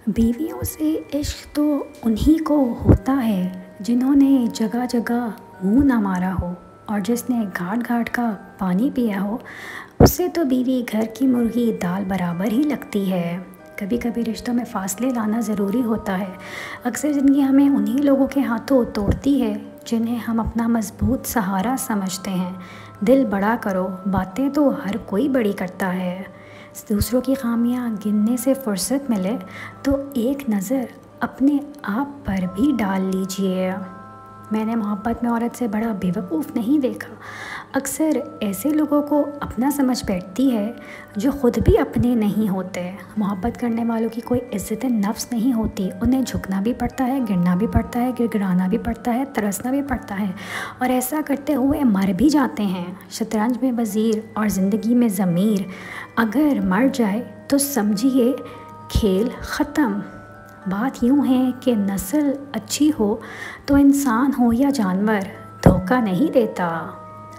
बीवियों से इश्क तो उन्हीं को होता है जिन्होंने जगह जगह मुंह ना मारा हो, और जिसने घाट घाट का पानी पिया हो उससे तो बीवी घर की मुर्गी दाल बराबर ही लगती है। कभी कभी रिश्तों में फ़ासले लाना ज़रूरी होता है। अक्सर ज़िंदगी हमें उन्हीं लोगों के हाथों तोड़ती है जिन्हें हम अपना मजबूत सहारा समझते हैं। दिल बड़ा करो, बातें तो हर कोई बड़ी करता है। दूसरों की खामियां गिनने से फुर्सत मिले तो एक नज़र अपने आप पर भी डाल लीजिए। मैंने मोहब्बत में औरत से बड़ा बेवकूफ़ नहीं देखा। अक्सर ऐसे लोगों को अपना समझ बैठती है जो ख़ुद भी अपने नहीं होते। मोहब्बत करने वालों की कोई इज़्ज़त नफ्स नहीं होती। उन्हें झुकना भी पड़ता है, गिरना भी पड़ता है, गिड़गिड़ाना भी पड़ता है, तरसना भी पड़ता है, और ऐसा करते हुए मर भी जाते हैं। शतरंज में वज़ीर और ज़िंदगी में ज़मीर अगर मर जाए तो समझिए खेल ख़त्म। बात यूँ है कि नस्ल अच्छी हो तो इंसान हो या जानवर धोखा नहीं देता।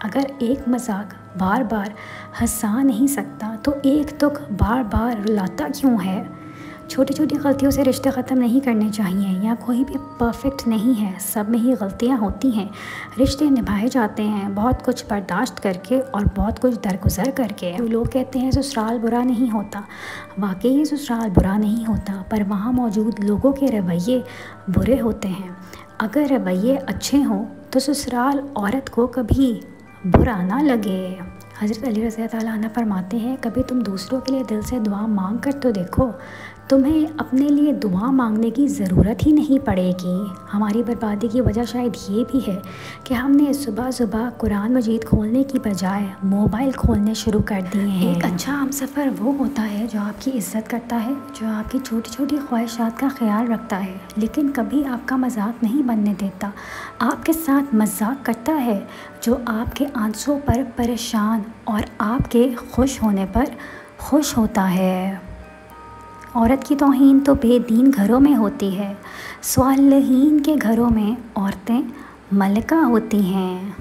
अगर एक मजाक बार बार हंसा नहीं सकता तो एक दुख बार बार रुलाता क्यों है। छोटी छोटी गलतियों से रिश्ते ख़त्म नहीं करने चाहिए। यहाँ कोई भी परफेक्ट नहीं है, सब में ही गलतियाँ होती हैं। रिश्ते निभाए जाते हैं बहुत कुछ बर्दाश्त करके और बहुत कुछ दरगुजर करके। तो लोग कहते हैं ससुराल बुरा नहीं होता, वाकई ससुराल बुरा नहीं होता, पर वहाँ मौजूद लोगों के रवैये बुरे होते हैं। अगर रवैये अच्छे हों तो ससुराल औरत को कभी बुरा ना लगे। हज़रत अली रज़ी अल्लाह अन्हु फरमाते हैं, कभी तुम दूसरों के लिए दिल से दुआ मांग कर तो देखो, तुम्हें अपने लिए दुआ मांगने की ज़रूरत ही नहीं पड़ेगी। हमारी बर्बादी की वजह शायद ये भी है कि हमने सुबह सुबह कुरान मजीद खोलने की बजाय मोबाइल खोलने शुरू कर दिए हैं। एक अच्छा हमसफ़र वो होता है जो आपकी इज़्ज़त करता है, जो आपकी छोटी छोटी ख्वाहिशात का ख्याल रखता है, लेकिन कभी आपका मजाक नहीं बनने देता। आपके साथ मजाक करता है जो आपके आंसुओं पर परेशान और आपके खुश होने पर खुश होता है। औरत की तौहीन तो बेदीन घरों में होती है, स्वालिहीन के घरों में औरतें मलिका होती हैं।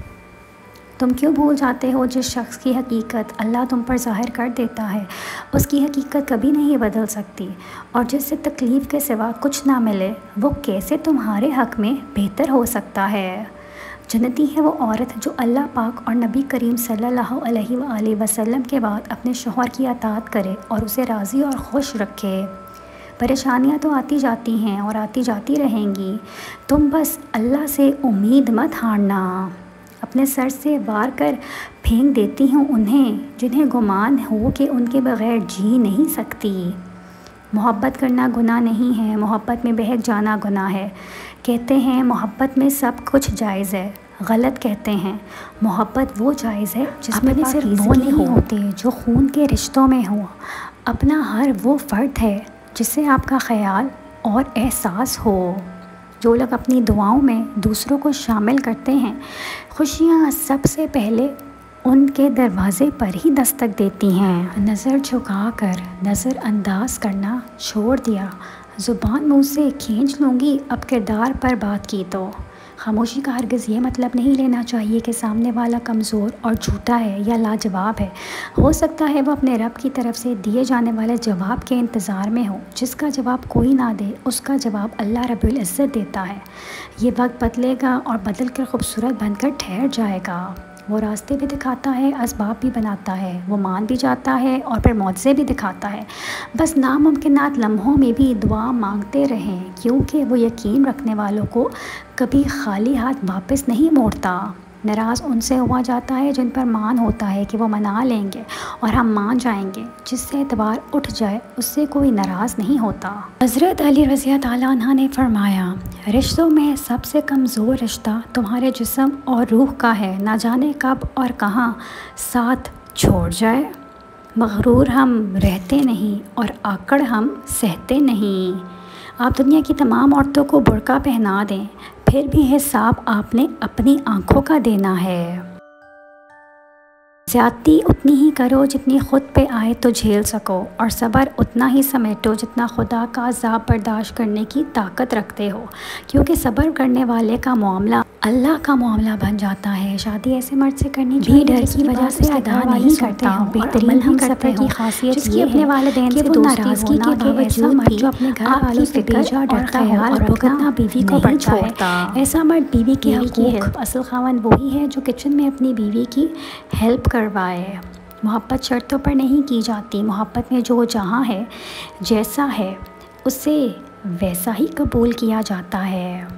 तुम क्यों भूल जाते हो जिस शख्स की हकीकत अल्लाह तुम पर ज़ाहिर कर देता है, उसकी हकीकत कभी नहीं बदल सकती, और जिससे तकलीफ़ के सिवा कुछ ना मिले वो कैसे तुम्हारे हक़ में बेहतर हो सकता है। जन्नती है वो औरत जो अल्लाह पाक और नबी करीम सल्लल्लाहु अलैहि वसल्लम के बाद अपने शौहर की अताअत करे और उसे राज़ी और खुश रखे। परेशानियां तो आती जाती हैं और आती जाती रहेंगी, तुम बस अल्लाह से उम्मीद मत हारना। अपने सर से वार कर फेंक देती हूँ उन्हें जिन्हें गुमान हो कि उनके बग़ैर जी नहीं सकती। मोहब्बत करना गुनाह नहीं है, मोहब्बत में बहक जाना गुनाह है। कहते हैं मोहब्बत में सब कुछ जायज़ है, गलत कहते हैं। मोहब्बत वो जायज़ है जिसमें सिर्फ वो नहीं होते जो खून के रिश्तों में हो। अपना हर वो फ़र्द है जिससे आपका ख़याल और एहसास हो। जो लोग अपनी दुआओं में दूसरों को शामिल करते हैं, खुशियाँ सबसे पहले उनके दरवाज़े पर ही दस्तक देती हैं। नज़र झुकाकर नज़रअंदाज करना छोड़ दिया, ज़ुबान मुँह से खींच लूँगी अब किरदार पर बात की तो। खामोशी का हरगिज़ ये मतलब नहीं लेना चाहिए कि सामने वाला कमज़ोर और झूठा है या लाजवाब है। हो सकता है वो अपने रब की तरफ से दिए जाने वाले जवाब के इंतज़ार में हो। जिसका जवाब कोई ना दे उसका जवाब अल्लाह रब्बुल इज़्ज़त देता है। ये वक्त बदलेगा और बदल कर खूबसूरत बनकर ठहर जाएगा। वो रास्ते भी दिखाता है, असबाब भी बनाता है, वो मान भी जाता है और फिर मौज़े भी दिखाता है। बस नामुमकिनात लम्हों में भी दुआ मांगते रहें, क्योंकि वो यकीन रखने वालों को कभी खाली हाथ वापस नहीं मोड़ता। नाराज़ उनसे हुआ जाता है जिन पर मान होता है कि वो मना लेंगे और हम मान जाएंगे। जिससे एतबार उठ जाए उससे कोई नाराज़ नहीं होता। हज़रत अली रज़ी अल्लाह अन्हु ने फरमाया, रिश्तों में सबसे कमज़ोर रिश्ता तुम्हारे जिस्म और रूह का है। ना जाने कब और कहाँ साथ छोड़ जाए। मग़रूर हम रहते नहीं और आकड़ हम सहते नहीं। आप दुनिया की तमाम औरतों को बुर्का पहना दें, फिर भी हिसाब आपने अपनी आँखों का देना है। ज़्यादती उतनी ही करो जितनी ख़ुद पे आए तो झेल सको, और सब्र उतना ही समेटो जितना खुदा का अज़ाब बर्दाश्त करने की ताकत रखते हो, क्योंकि सब्र करने वाले का मामला अल्लाह का मामला बन जाता है। शादी ऐसे मर्द से करनी भी डर की वजह से अदा नहीं करता हूँ। बेहतरीन हम सफ़र की खासियत ये अपने वालिदैन से नाराज़गी के बावजूद भी जो अपने घर वालों से बेजा डरता है और भुगतना बीवी को पड़ता है। ऐसा मर्द बीवी के हक़ूक़ असल ख़ावंद वही है जो किचन में अपनी बीवी की हेल्प करवाए। मोहब्बत शर्तों पर नहीं की जाती। मोहब्बत में जो जहाँ है, जैसा है, उसे वैसा ही कबूल किया जाता है।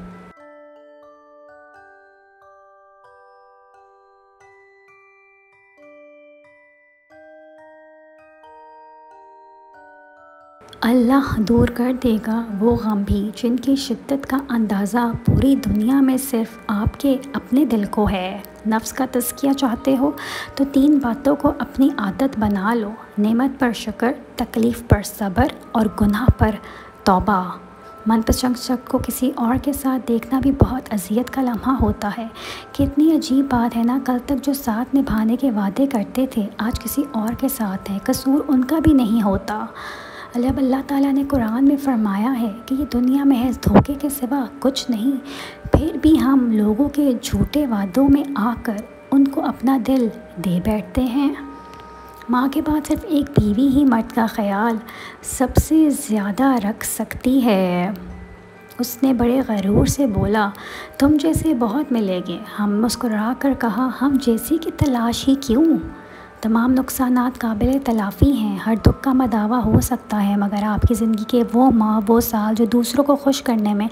अल्लाह दूर कर देगा वो गम भी जिनकी शिद्दत का अंदाज़ा पूरी दुनिया में सिर्फ़ आपके अपने दिल को है। नफ्स का तज़किया चाहते हो तो 3 बातों को अपनी आदत बना लो। नेमत पर शुक्र, तकलीफ़ पर सब्र और गुनाह पर तौबा। मनपसंद शख्स को किसी और के साथ देखना भी बहुत अज़ियत का लम्हा होता है। कितनी अजीब बात है ना, कल तक जो साथ निभाने के वादे करते थे आज किसी और के साथ हैं। कसूर उनका भी नहीं होता। अल्लाह ताला ने कुरान में फ़रमाया है कि ये दुनिया महज़ धोखे के सिवा कुछ नहीं, फिर भी हम लोगों के झूठे वादों में आकर उनको अपना दिल दे बैठते हैं। माँ के बाद सिर्फ़ एक बीवी ही मर्द का ख्याल सबसे ज़्यादा रख सकती है। उसने बड़े गरूर से बोला, तुम जैसे बहुत मिलेंगे। हम मुस्कुरा कर कहा, हम जैसी की तलाश ही क्यों। तमाम नुकसानात काबिल तलाफ़ी हैं। हर दुख का मदावा हो सकता है, मगर आपकी ज़िंदगी के वो माह, वो साल जो दूसरों को खुश करने में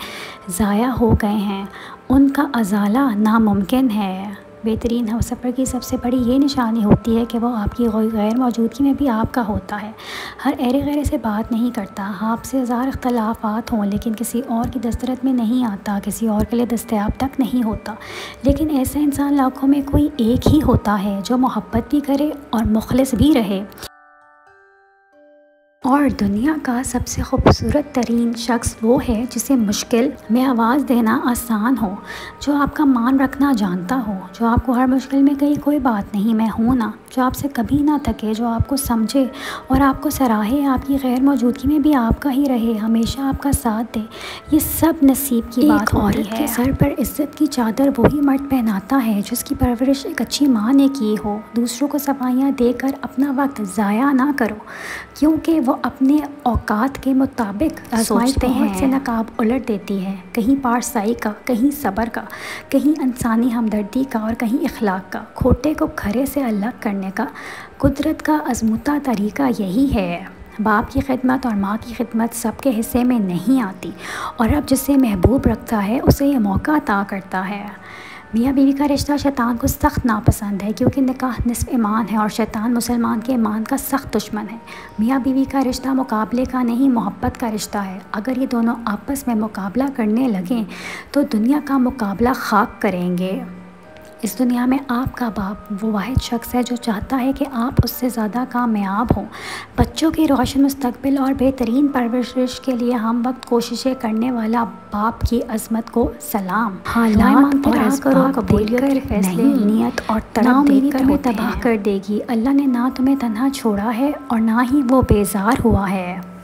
ज़ाया हो गए हैं, उनका अज़ाला नामुमकिन है। बेहतरीन हमसफ़र की सबसे बड़ी ये निशानी होती है कि वो आपकी गैर मौजूदगी में भी आपका होता है। हर एरे गैरे से बात नहीं करता, आपसे हज़ार इख्तलाफ़ात हों, लेकिन किसी और की दस्तरत में नहीं आता, किसी और के लिए दस्तयाब तक नहीं होता। लेकिन ऐसा इंसान लाखों में कोई एक ही होता है जो मोहब्बत भी करे और मुखलिस भी रहे। और दुनिया का सबसे खूबसूरत तरीन शख्स वो है जिसे मुश्किल में आवाज़ देना आसान हो, जो आपका मान रखना जानता हो, जो आपको हर मुश्किल में कहीं कोई बात नहीं मैं हूँ ना, जो आपसे कभी ना थके, जो आपको समझे और आपको सराहे, आपकी गैर मौजूदगी में भी आपका ही रहे, हमेशा आपका साथ दे। ये सब नसीब की बात होती है। सर पर इज़्ज़त की चादर वही मर्द पहनाता है जिसकी परवरिश एक अच्छी माँ ने की हो। दूसरों को सफाइयाँ देकर अपना वक्त ज़ाया ना करो, क्योंकि वो अपने औकात के मुताबिक सोचते हैं। से नकाब उलट देती है, कहीं पारसाई का, कहीं सब्र का, कहीं इंसानी हमदर्दी का और कहीं इखलाक का। खोटे को खरे से अलग करने का कुदरत का आज़मूता तरीका यही है। बाप की खिदमत और माँ की खिदमत सबके हिस्से में नहीं आती, और अब जिसे महबूब रखता है उसे ये मौका अता करता है। मियाँ बीवी का रिश्ता शैतान को सख्त नापसंद है, क्योंकि निकाह निस्फ़ ईमान है और शैतान मुसलमान के ईमान का सख्त दुश्मन है। मियाँ बीवी का रिश्ता मुकाबले का नहीं, मोहब्बत का रिश्ता है। अगर ये दोनों आपस में मुकाबला करने लगें तो दुनिया का मुकाबला खाक करेंगे। इस दुनिया में आपका बाप वो वाहिद शख्स है जो चाहता है कि आप उससे ज़्यादा कामयाब हों। बच्चों के रोशन मुस्तकबिल और बेहतरीन परवरिश के लिए हम वक्त कोशिशें करने वाला बाप की अज़मत को सलाम। हालात और असबाब कबूलियत के फैसले नियत और तड़प देकर तुम्हें तबाह कर देगी। अल्लाह ने ना तुम्हें तन्हा छोड़ा है और ना ही वो बेजार हुआ है।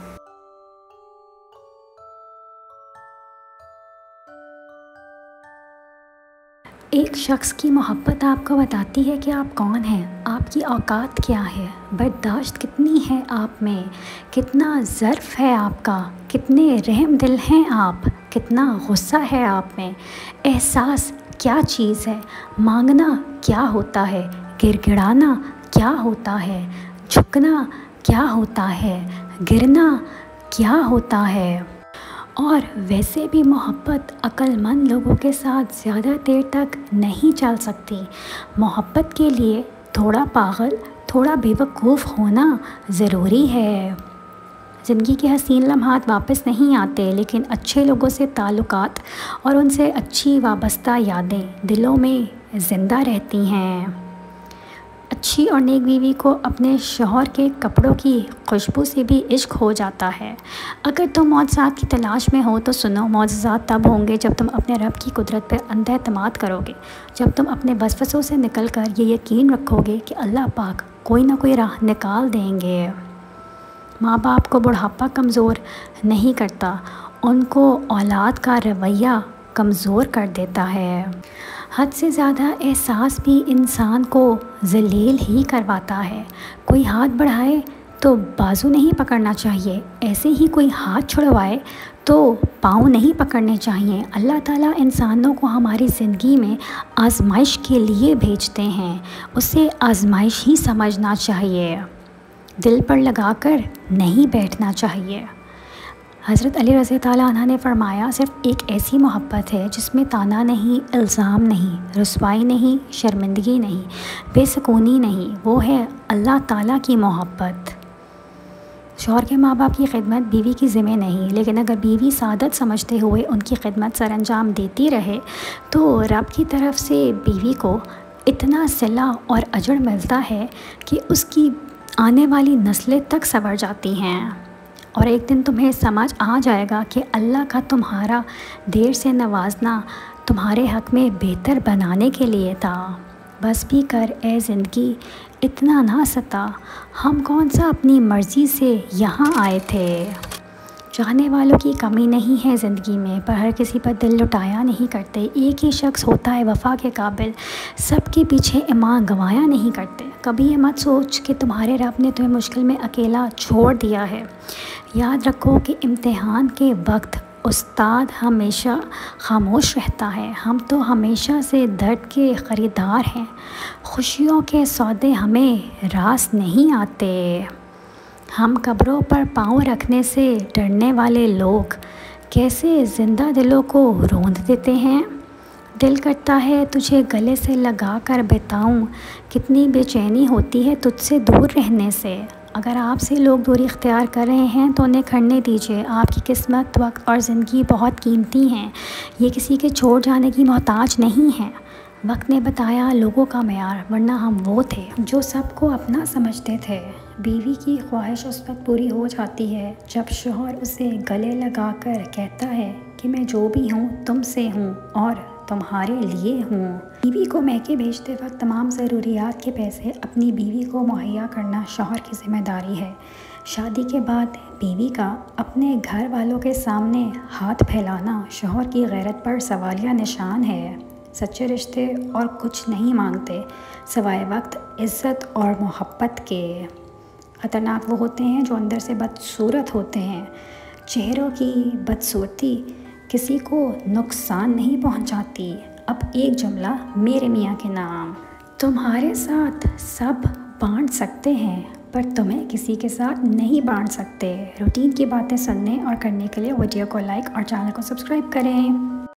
एक शख्स की मोहब्बत आपको बताती है कि आप कौन हैं, आपकी औकात क्या है, बर्दाश्त कितनी है आप में, कितना ज़र्फ़ है आपका, कितने रहम दिल हैं आप, कितना गुस्सा है आप में, एहसास क्या चीज़ है, मांगना क्या होता है, गिड़गिड़ाना क्या होता है, झुकना क्या होता है, गिरना क्या होता है। और वैसे भी मोहब्बत अक्लमंद लोगों के साथ ज़्यादा देर तक नहीं चल सकती। मोहब्बत के लिए थोड़ा पागल, थोड़ा बेवकूफ़ होना ज़रूरी है। ज़िंदगी के हसीन लम्हात वापस नहीं आते, लेकिन अच्छे लोगों से ताल्लुकात और उनसे अच्छी वाबस्ता यादें दिलों में ज़िंदा रहती हैं। अच्छी और नेक बीवी को अपने शौहर के कपड़ों की खुशबू से भी इश्क हो जाता है। अगर तुम मौजज़ात की तलाश में हो तो सुनो, मौजज़ात तब होंगे जब तुम अपने रब की कुदरत पर अंधा एतमाद करोगे, जब तुम अपने वसवसों से निकल कर ये यकीन रखोगे कि अल्लाह पाक कोई ना कोई राह निकाल देंगे। माँ बाप को बुढ़ापा कमज़ोर नहीं करता, उनको औलाद का रवैया कमज़ोर कर देता है। हद से ज़्यादा एहसास भी इंसान को ज़लील ही करवाता है। कोई हाथ बढ़ाए तो बाजू नहीं पकड़ना चाहिए, ऐसे ही कोई हाथ छुड़वाए तो पाँव नहीं पकड़ने चाहिए। अल्लाह ताला इंसानों को हमारी ज़िंदगी में आजमाइश के लिए भेजते हैं, उसे आजमाइश ही समझना चाहिए, दिल पर लगाकर नहीं बैठना चाहिए। हज़रत अली रज़ी ताला अन्हा ने फ़रमाया, सिर्फ़ एक ऐसी मोहब्बत है जिसमें ताना नहीं, इल्ज़ाम नहीं, रुसवाई नहीं, शर्मिंदगी नहीं, बेसुकूनी नहीं, वो है अल्लाह ताला की मोहब्बत। शौहर के माँ बाप की खिदमत बीवी की ज़िम्मे नहीं, लेकिन अगर बीवी सादत समझते हुए उनकी खिदमत सरअंजाम देती रहे तो रब की तरफ से बीवी को इतना सिला और अजर मिलता है कि उसकी आने वाली नस्लें तक संवर जाती हैं। और एक दिन तुम्हें समझ आ जाएगा कि अल्लाह का तुम्हारा देर से नवाजना तुम्हारे हक़ में बेहतर बनाने के लिए था। बस भी कर ए ज़िंदगी, इतना ना सता, हम कौन सा अपनी मर्ज़ी से यहाँ आए थे। चाहने वालों की कमी नहीं है ज़िंदगी में, पर हर किसी पर दिल लुटाया नहीं करते। एक ही शख्स होता है वफ़ा के काबिल, सबके पीछे ईमान गंवाया नहीं करते। कभी ये मत सोच कि तुम्हारे रब ने तुम्हें मुश्किल में अकेला छोड़ दिया है। याद रखो कि इम्तिहान के वक्त उस्ताद हमेशा खामोश रहता है। हम तो हमेशा से दर्द के ख़रीदार हैं, खुशियों के सौदे हमें रास नहीं आते। हम कब्रों पर पाँव रखने से डरने वाले लोग कैसे ज़िंदा दिलों को रोंद देते हैं। दिल करता है तुझे गले से लगा कर बिताऊं, कितनी बेचैनी होती है तुझसे दूर रहने से। अगर आपसे लोग दूरी इख्तियार कर रहे हैं तो उन्हें करने दीजिए। आपकी किस्मत, वक्त और ज़िंदगी बहुत कीमती हैं, ये किसी के छोड़ जाने की मोहताज नहीं है। वक्त ने बताया लोगों का मेयार, वरना हम वो थे जो सबको अपना समझते थे। बीवी की ख्वाहिश उस वक्त पूरी हो जाती है जब शौहर उसे गले लगाकर कहता है कि मैं जो भी हूँ तुमसे हूँ और तुम्हारे लिए हूँ। बीवी को मैके भेजते वक्त तमाम ज़रूरियात के पैसे अपनी बीवी को मुहैया करना शौहर की ज़िम्मेदारी है। शादी के बाद बीवी का अपने घर वालों के सामने हाथ फैलाना शौहर की गैरत पर सवालिया निशान है। सच्चे रिश्ते और कुछ नहीं मांगते सिवाय वक्त, इज़्ज़त और मोहब्बत के। ख़तरनाक वो होते हैं जो अंदर से बदसूरत होते हैं। चेहरों की बदसूरती किसी को नुकसान नहीं पहुंचाती। अब एक जुमला मेरे मियाँ के नाम, तुम्हारे साथ सब बांट सकते हैं पर तुम्हें किसी के साथ नहीं बांट सकते। रूटीन की बातें सुनने और करने के लिए वीडियो को लाइक और चैनल को सब्सक्राइब करें।